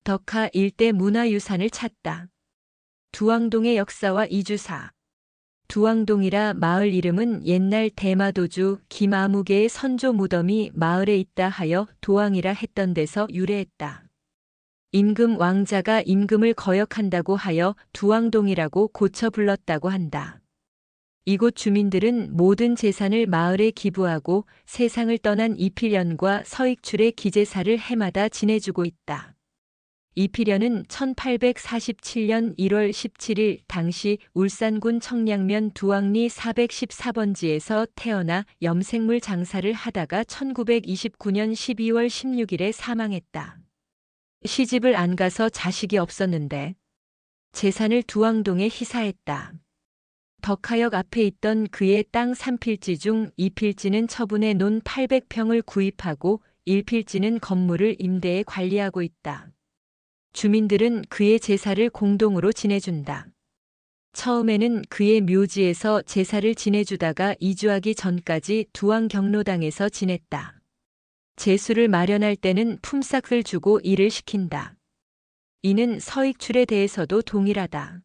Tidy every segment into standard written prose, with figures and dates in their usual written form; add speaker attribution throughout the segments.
Speaker 1: 덕하 일대 문화유산을 찾다. 두왕동의 역사와 이주사. 두왕동이라 마을 이름은 옛날 대마도주 김아무개의 선조 무덤이 마을에 있다 하여 도왕이라 했던 데서 유래했다. 임금 왕자가 임금을 거역한다고 하여 두왕동이라고 고쳐 불렀다고 한다. 이곳 주민들은 모든 재산을 마을에 기부하고 세상을 떠난 이필련과 서익출의 기제사를 해마다 지내주고 있다. 이필련은 1847년 1월 17일 당시 울산군 청량면 두왕리 414번지에서 태어나 염색물 장사를 하다가 1929년 12월 16일에 사망했다. 시집을 안 가서 자식이 없었는데 재산을 두왕동에 희사했다. 덕하역 앞에 있던 그의 땅 3필지 중 2필지는 처분해 논 800평을 구입하고 1필지는 건물을 임대해 관리하고 있다. 주민들은 그의 제사를 공동으로 지내준다. 처음에는 그의 묘지에서 제사를 지내주다가 이주하기 전까지 두왕 경로당에서 지냈다. 제수를 마련할 때는 품삯을 주고 일을 시킨다. 이는 서익출에 대해서도 동일하다.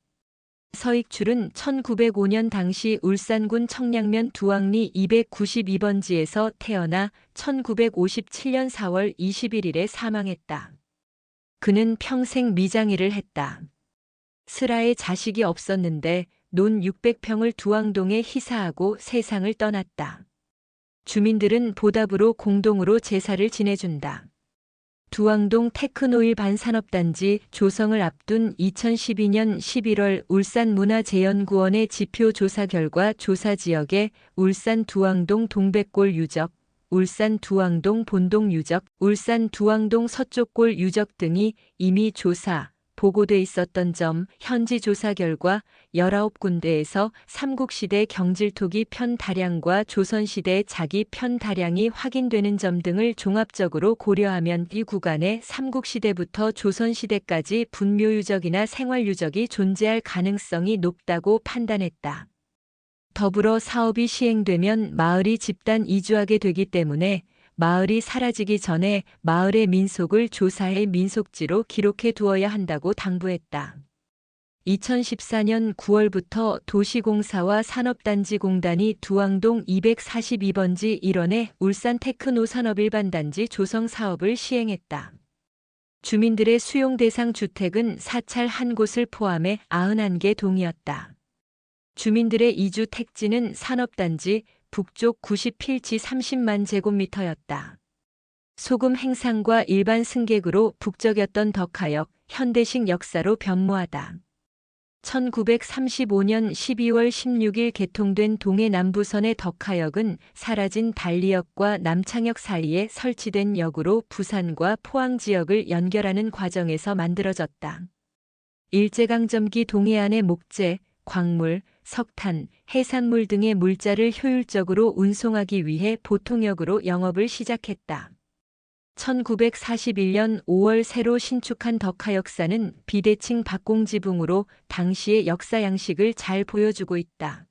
Speaker 1: 서익출은 1905년 당시 울산군 청량면 두왕리 292번지에서 태어나 1957년 4월 21일에 사망했다. 그는 평생 미장일을 했다. 슬하에 자식이 없었는데 논 600평을 두왕동에 희사하고 세상을 떠났다. 주민들은 보답으로 공동으로 제사를 지내준다. 두왕동 테크노일 반산업단지 조성을 앞둔 2012년 11월 울산문화재연구원의 지표 조사 결과 조사 지역에 울산 두왕동 동백골 유적, 울산 두왕동 본동 유적, 울산 두왕동 서쪽골 유적 등이 이미 조사, 보고돼 있었던 점, 현지 조사 결과 19군데에서 삼국시대 경질토기 편 다량과 조선시대 자기 편 다량이 확인되는 점 등을 종합적으로 고려하면 이 구간에 삼국시대부터 조선시대까지 분묘유적이나 생활유적이 존재할 가능성이 높다고 판단했다. 더불어 사업이 시행되면 마을이 집단 이주하게 되기 때문에 마을이 사라지기 전에 마을의 민속을 조사해 민속지로 기록해 두어야 한다고 당부했다. 2014년 9월부터 도시공사와 산업단지공단이 두왕동 242번지 일원에 울산 테크노 산업일반단지 조성 사업을 시행했다. 주민들의 수용 대상 주택은 사찰 한 곳을 포함해 91개 동이었다. 주민들의 이주 택지는 산업단지 북쪽 90필지 30만 제곱미터였다. 소금 행상과 일반 승객으로 북적였던 덕하역, 현대식 역사로 변모하다. 1935년 12월 16일 개통된 동해 남부선의 덕하역은 사라진 달리역과 남창역 사이에 설치된 역으로 부산과 포항 지역을 연결하는 과정에서 만들어졌다. 일제강점기 동해안의 목재, 광물, 석탄, 해산물 등의 물자를 효율적으로 운송하기 위해 보통역으로 영업을 시작했다. 1941년 5월 새로 신축한 덕하역사는 비대칭 박공지붕으로 당시의 역사 양식을 잘 보여주고 있다.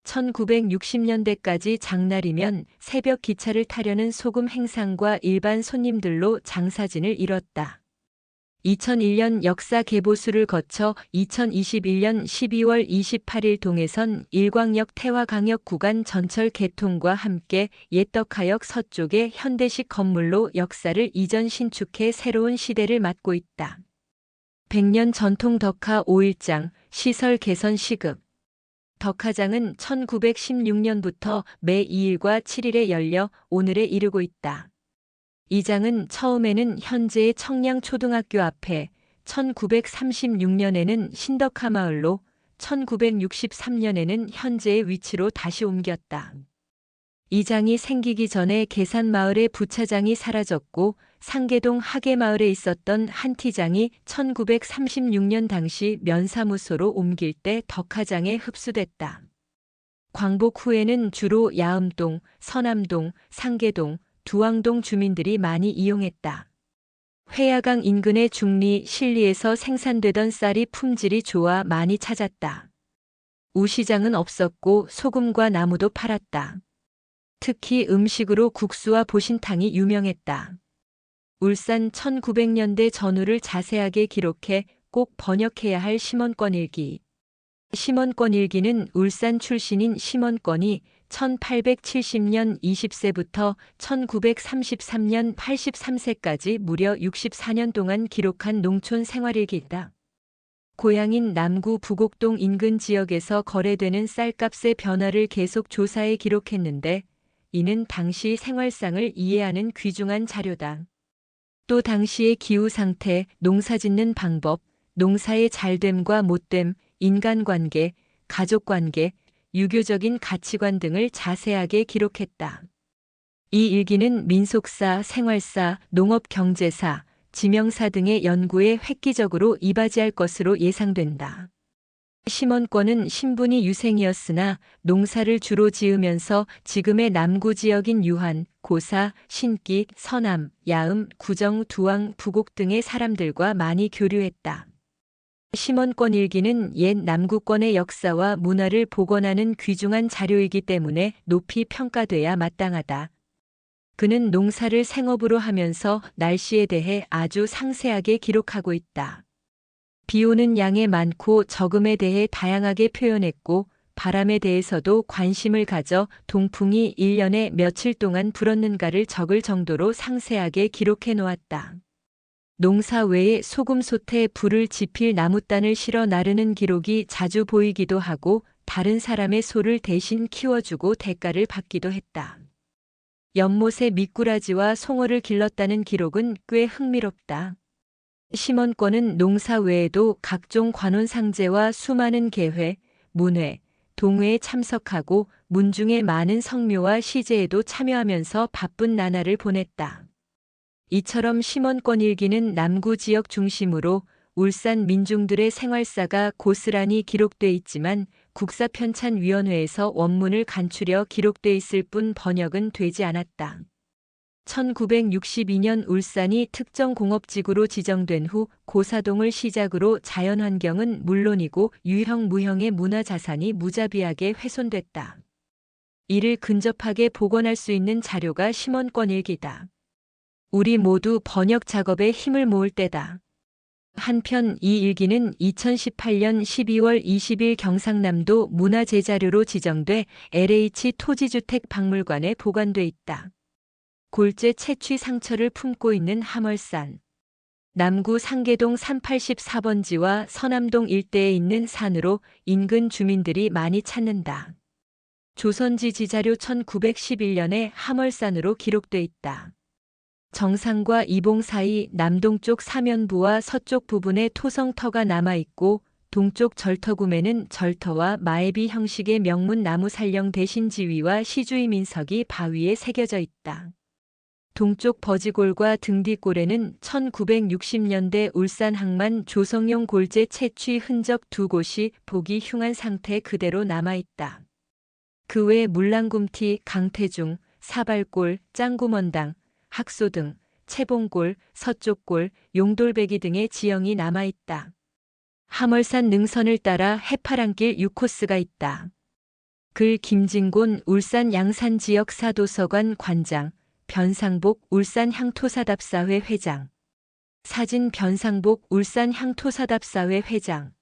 Speaker 1: 1960년대까지 장날이면 새벽 기차를 타려는 소금 행상과 일반 손님들로 장사진을 이뤘다. 2001년 역사 개보수를 거쳐 2021년 12월 28일 동해선 일광역 태화강역 구간 전철 개통과 함께 옛 덕하역 서쪽의 현대식 건물로 역사를 이전 신축해 새로운 시대를 맞고 있다. 100년 전통 덕하 5일장 시설 개선 시급. 덕하장은 1916년부터 매 2일과 7일에 열려 오늘에 이르고 있다. 이 장은 처음에는 현재의 청량초등학교 앞에, 1936년에는 신덕하마을로, 1963년에는 현재의 위치로 다시 옮겼다. 이 장이 생기기 전에 계산마을의 부차장이 사라졌고 상계동 하계마을에 있었던 한티장이 1936년 당시 면사무소로 옮길 때 덕하장에 흡수됐다. 광복 후에는 주로 야음동, 서남동, 상계동, 두왕동 주민들이 많이 이용했다. 회야강 인근의 중리, 신리에서 생산되던 쌀이 품질이 좋아 많이 찾았다. 우시장은 없었고 소금과 나무도 팔았다. 특히 음식으로 국수와 보신탕이 유명했다. 울산 1900년대 전후를 자세하게 기록해 꼭 번역해야 할 심원권 일기. 심원권 일기는 울산 출신인 심원권이 1870년 20세부터 1933년 83세까지 무려 64년 동안 기록한 농촌 생활일기다. 고향인 남구 부곡동 인근 지역에서 거래되는 쌀값의 변화를 계속 조사해 기록했는데 이는 당시 생활상을 이해하는 귀중한 자료다. 또 당시의 기후 상태, 농사짓는 방법, 농사의 잘됨과 못됨, 인간관계, 가족관계, 유교적인 가치관 등을 자세하게 기록했다. 이 일기는 민속사, 생활사, 농업경제사, 지명사 등의 연구에 획기적으로 이바지할 것으로 예상된다. 심원권은 신분이 유생이었으나 농사를 주로 지으면서 지금의 남구 지역인 유한, 고사, 신기, 서남, 야음, 구정, 두왕, 부곡 등의 사람들과 많이 교류했다. 심원권 일기는 옛 남구권의 역사와 문화를 복원하는 귀중한 자료이기 때문에 높이 평가돼야 마땅하다. 그는 농사를 생업으로 하면서 날씨에 대해 아주 상세하게 기록하고 있다. 비 오는 양에 많고 적음에 대해 다양하게 표현했고 바람에 대해서도 관심을 가져 동풍이 1년에 며칠 동안 불었는가를 적을 정도로 상세하게 기록해 놓았다. 농사 외에 소금 솥에 불을 지필 나무단을 실어 나르는 기록이 자주 보이기도 하고 다른 사람의 소를 대신 키워주고 대가를 받기도 했다. 연못에 미꾸라지와 송어를 길렀다는 기록은 꽤 흥미롭다. 심원권은 농사 외에도 각종 관혼상제와 수많은 개회, 문회, 동회에 참석하고 문중의 많은 성묘와 시제에도 참여하면서 바쁜 나날을 보냈다. 이처럼 심원권 일기는 남구 지역 중심으로 울산 민중들의 생활사가 고스란히 기록돼 있지만 국사편찬위원회에서 원문을 간추려 기록돼 있을 뿐 번역은 되지 않았다. 1962년 울산이 특정공업지구로 지정된 후 고사동을 시작으로 자연환경은 물론이고 유형 무형의 문화자산이 무자비하게 훼손됐다. 이를 근접하게 복원할 수 있는 자료가 심원권 일기다. 우리 모두 번역 작업에 힘을 모을 때다. 한편 이 일기는 2018년 12월 20일 경상남도 문화재자료로 지정돼 LH 토지주택박물관에 보관돼 있다. 골재 채취 상처를 품고 있는 하멀산. 남구 상계동 384번지와 서남동 일대에 있는 산으로 인근 주민들이 많이 찾는다. 조선지 지자료 1911년에 하멀산으로 기록돼 있다. 정상과 이봉 사이 남동쪽 사면부와 서쪽 부분에 토성터가 남아있고 동쪽 절터구매는 절터와 마애비 형식의 명문 나무 살령 대신 지위와 시주의 민석이 바위에 새겨져 있다. 동쪽 버지골과 등뒤골에는 1960년대 울산 항만 조성용 골재 채취 흔적 두 곳이 보기 흉한 상태 그대로 남아있다. 그 외 물랑굼티, 강태중, 사발골, 짱구먼당, 학소 등 채봉골, 서쪽골, 용돌배기 등의 지형이 남아있다. 하멀산 능선을 따라 해파랑길 6코스가 있다. 글 김진곤 울산 양산지역 사도서관 관장, 변상복 울산 향토사답사회 회장. 사진 변상복 울산 향토사답사회 회장.